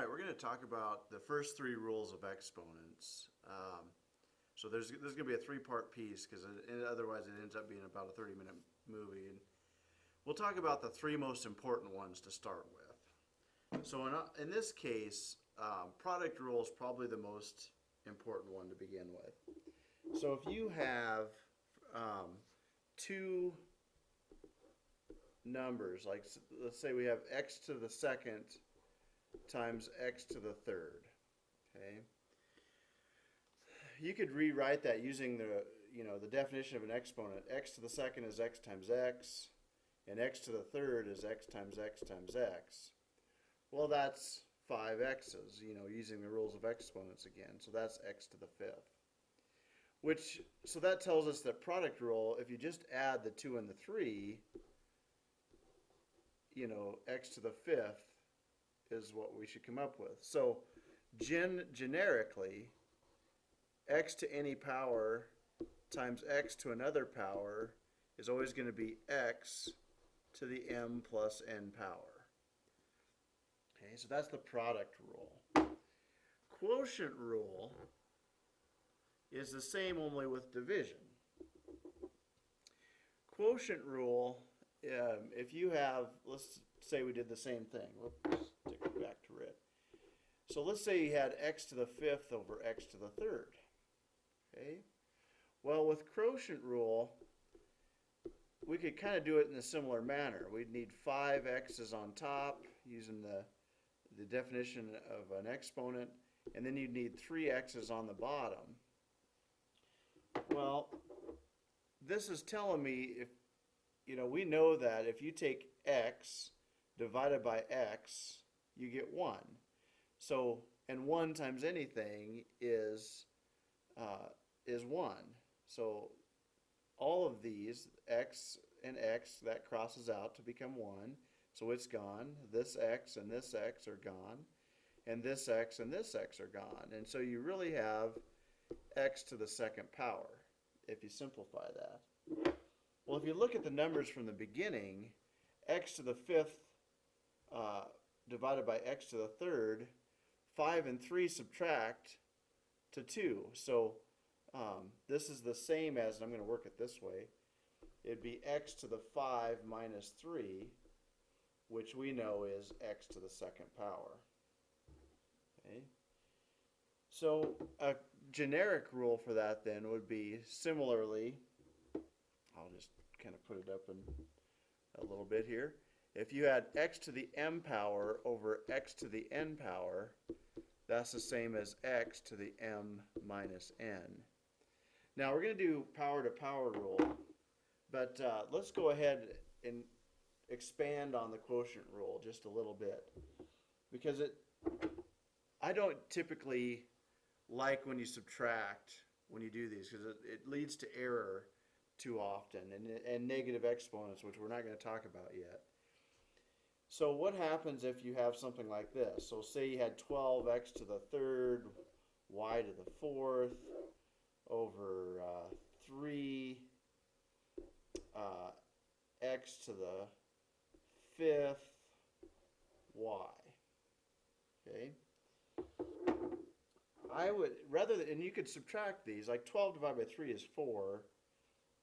right, we're going to talk about the first three rules of exponents. So there's going to be a three-part piece because otherwise it ends up being about a 30-minute movie. And we'll talk about the three most important ones to start with. So in this case, product rule is probably the most important one to begin with. So if you have two numbers, like let's say we have x to the second times x to the third, okay? You could rewrite that using the definition of an exponent. X to the second is x times x, and x to the third is x times x times x. Well, that's 5x's, using the rules of exponents again. So that's x to the fifth. So that tells us that product rule, if you just add the 2 and the 3, x to the fifth is what we should come up with. So generically, x to any power times x to another power is always going to be x to the m plus n power. Okay, so that's the product rule. Quotient rule is the same, only with division. Quotient rule, if you have, let's say we did the same thing. Let's stick it back to red. So let's say you had x to the fifth over x to the third. Okay. Well, with quotient rule, we could kind of do it in a similar manner. We'd need 5x's on top using the definition of an exponent, and then you'd need 3x's on the bottom. Well, this is telling me if, we know that if you take x divided by x, you get 1. So, and 1 times anything is 1. So all of these, x and x, that crosses out to become 1. So it's gone. This x and this x are gone. And this x and this x are gone. And so you really have x to the second power, if you simplify that. Well, if you look at the numbers from the beginning, x to the fifth divided by x to the third, 5 and 3 subtract to 2. So this is the same as, and I'm going to work it this way, it'd be x to the 5 minus 3, which we know is x to the second power. Okay. So a generic rule for that then would be similarly, I'll just kind of put it up in a little bit here. If you had x to the m power over x to the n power, that's the same as x to the m minus n. Now we're going to do power to power rule, but let's go ahead and expand on the quotient rule just a little bit, because I don't typically like when you subtract when you do these, because it leads to error too often and negative exponents, which we're not going to talk about yet. So what happens if you have something like this? So say you had 12x to the third, y to the fourth, over 3 x to the fifth y. Okay. I would rather than, and you could subtract these, like 12 divided by 3 is 4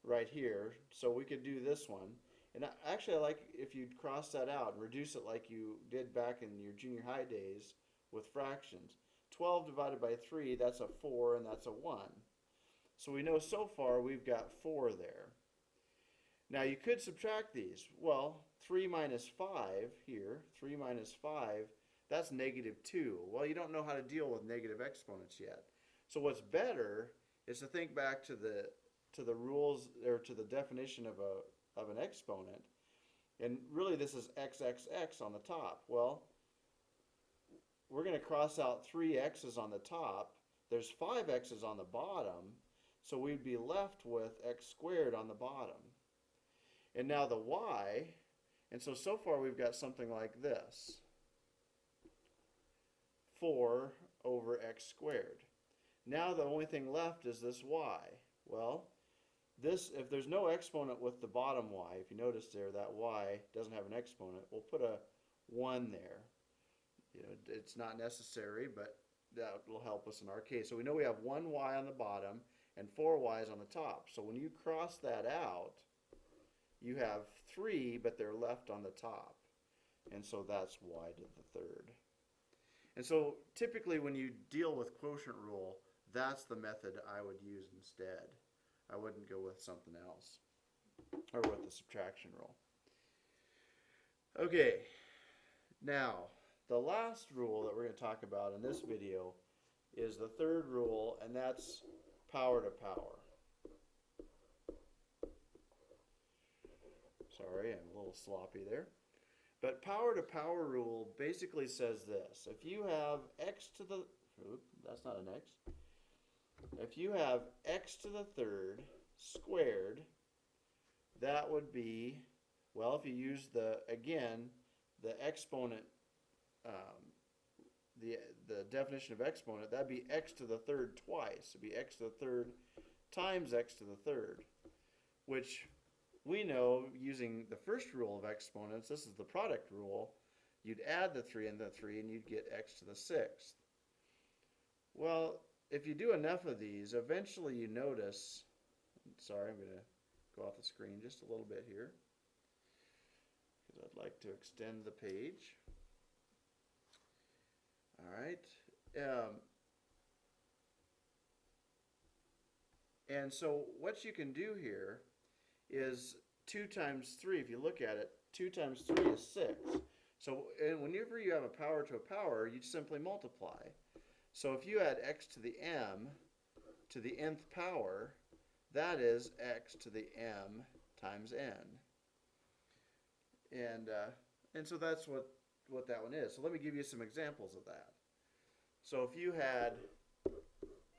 right here, so we could do this one. And actually I like if you'd cross that out and reduce it like you did back in your junior high days with fractions. 12 divided by 3, that's a 4 and that's a 1. So we know so far we've got 4 there. Now you could subtract these. Well, 3 minus 5 here, 3 minus 5, that's negative 2. Well, you don't know how to deal with negative exponents yet. So what's better is to think back to the rules, or to the definition of an exponent. And really this is x on the top. Well, we're going to cross out 3 x's on the top. There's 5 x's on the bottom. So we'd be left with x squared on the bottom. And now the y, and so far we've got something like this. 4 over x squared. Now the only thing left is this y. Well, this, if there's no exponent with the bottom y, if you notice there, that y doesn't have an exponent, we'll put a 1 there. You know, it's not necessary, but that will help us in our case. So we know we have one y on the bottom and 4 y's on the top. So when you cross that out, you have 3, but they're left on the top. And so that's y to the third. And so typically when you deal with quotient rule, that's the method I would use instead. I wouldn't go with something else, or with the subtraction rule. Okay, now the last rule that we're going to talk about in this video is the third rule, and that's power to power. Sorry, I'm a little sloppy there. But power to power rule basically says this. If you have x to the, that's not an x. If you have x to the third squared, that would be, well, if you use again, the exponent, the definition of exponent, that'd be x to the third twice. It'd be x to the third times x to the third, which we know using the first rule of exponents, this is the product rule, you'd add the 3 and the 3 and you'd get x to the sixth. Well, if you do enough of these, eventually you notice, sorry, I'm going to go off the screen just a little bit here, because I'd like to extend the page. All right. And so what you can do here is 2 times 3, if you look at it, 2 times 3 is 6. So whenever you have a power to a power, you simply multiply. So if you add x to the m to the nth power, that is x to the m times n. And so that's what that one is. So let me give you some examples of that. So if you had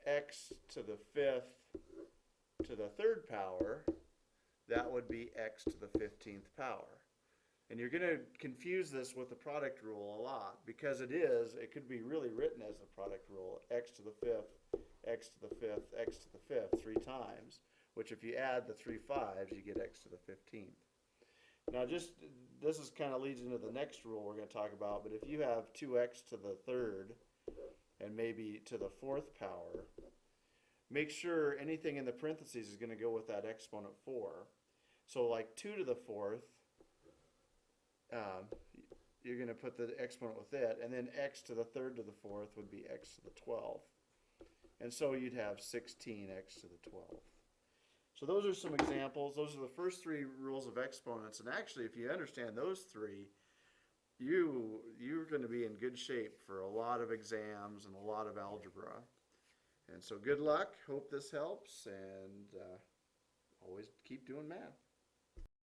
x to the fifth to the third power, that would be x to the 15th power. And you're going to confuse this with the product rule a lot, because it could be really written as the product rule, x to the fifth, x to the fifth, x to the fifth 3 times, which if you add the 3 5s, you get x to the 15th. Now this is kind of leads into the next rule we're going to talk about, but if you have 2x to the third and maybe to the 4th power, make sure anything in the parentheses is going to go with that exponent 4. So like 2 to the 4th, you're going to put the exponent with it, and then x to the third to the 4th would be x to the 12th. And so you'd have 16x to the 12th. So those are some examples. Those are the first 3 rules of exponents. And actually, if you understand those 3, you're going to be in good shape for a lot of exams and a lot of algebra. And so good luck. Hope this helps, and always keep doing math.